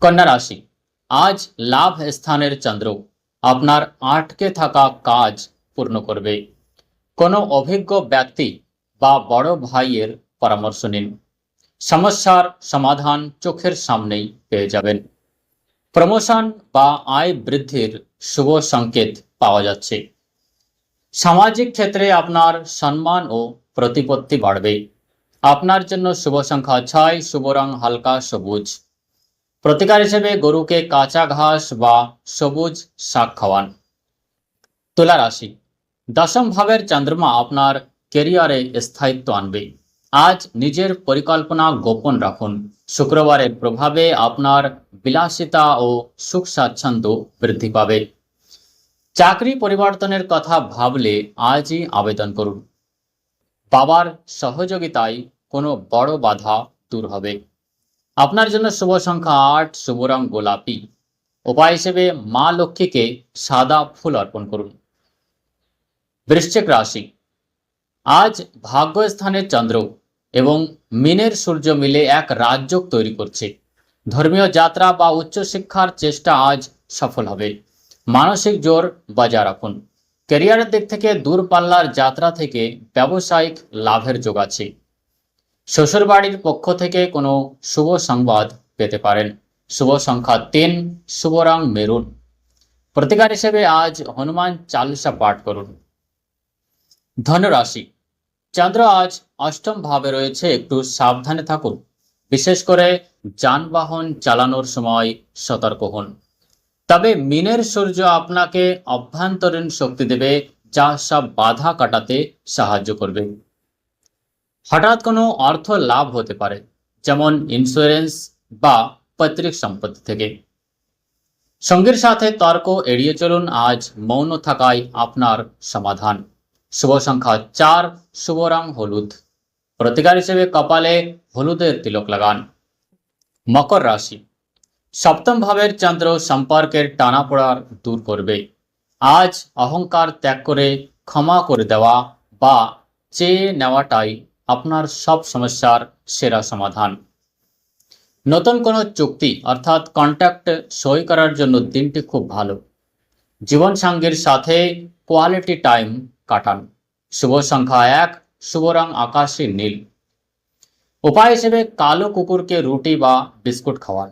কন্যা রাশি, আজ লাভ স্থানের চন্দ্র আপনার আটকে থাকা কাজ পূর্ণ করবে। কোনো অভিজ্ঞ ব্যক্তি বা বড় ভাইয়ের পরামর্শ নিন। সমস্যার সমাধান চোখের সামনেই পেয়ে যাবেন। প্রমোশন বা আয় বৃদ্ধির শুভ সংকেত পাওয়া যাচ্ছে। সামাজিক ক্ষেত্রে আপনার সম্মান ও প্রতিপত্তি বাড়বে। আপনার জন্য শুভ সংখ্যা 6, শুভ রং হালকা সবুজ। প্রতিকার হিসেবে গরুকে কাঁচা ঘাস বা সবুজ শাক খাওয়ান। তুলা রাশি, দশম ভাবের চন্দ্রমা আপনার ক্যারিয়ারে স্থায়িত্ব আনবে। আজ নিজের পরিকল্পনা গোপন রাখুন। শুক্রবারের প্রভাবে আপনার বিলাসিতা ও সুখ স্বাচ্ছন্দ্য বৃদ্ধি পাবে। চাকরি পরিবর্তনের কথা ভাবলে আজই আবেদন করুন। বাবার সহযোগিতায় কোনো বড় বাধা দূর হবে। আপনার জন্য শুভ সংখ্যা 8, শুভ রং গোলাপি। উপায় হিসেবে মা লক্ষ্মীকে সাদা ফুল অর্পণ করুন। বৃশ্চিক রাশি, আজ ভাগ্যস্থানের চন্দ্র এবং মিনের সূর্য মিলে এক রাজযোগ তৈরি করছে। ধর্মীয় যাত্রা বা উচ্চশিক্ষার চেষ্টা আজ সফল হবে। মানসিক জোর বজায় রাখুন। ক্যারিয়ারের দিক থেকে দূরপাল্লার যাত্রা থেকে ব্যবসায়িক লাভের যোগ আছে। শ্বশুরবাড়ির পক্ষ থেকে কোনো শুভ সংবাদ পেতে পারেন। শুভ সংখ্যা 3, শুভ রং মেরুন। প্রতিকার হিসেবে আজ হনুমান চালিসা পাঠ করুন। ধনুরাশি, চন্দ্র আজ অষ্টম ভাবে রয়েছে, একটু সাবধানে থাকুন। বিশেষ করে যানবাহন চালানোর সময় সতর্ক হন। তবে মিনের সূর্য আপনাকে অভ্যন্তরীণ শক্তি দেবে, যা সব বাধা কাটাতে সাহায্য করবে। হঠাৎ কোনো অর্থ লাভ হতে পারে, যেমন ইন্স্যুরেন্স বা পৈতৃক সম্পত্তি থেকে। সঙ্গীর সাথে তর্ক এড়িয়ে চলুন। আজ মৌন থাকাই আপনার সমাধান। শুভ সংখ্যা 4, শুভ রং হলুদ। প্রতিকার হিসেবে কপালে হলুদের তিলক লাগান। মকর রাশি, সপ্তম ভাবের চন্দ্র সম্পর্কের টানাপোড়া দূর করবে। আজ অহংকার ত্যাগ করে ক্ষমা করে দেওয়া বা চেয়ে নেওয়াটাই আপনার সব সমস্যার সেরা সমাধান। নতুন কোনো চুক্তি অর্থাৎ কন্ট্রাক্ট সই করার জন্য দিনটি খুব ভালো। জীবনসঙ্গীর সাথে কোয়ালিটি টাইম কাটান। শুভ সংখ্যা 1, শুভ রং আকাশী নীল। উপায় হিসেবে কালো কুকুরকে রুটি বা বিস্কুট খাওয়ান।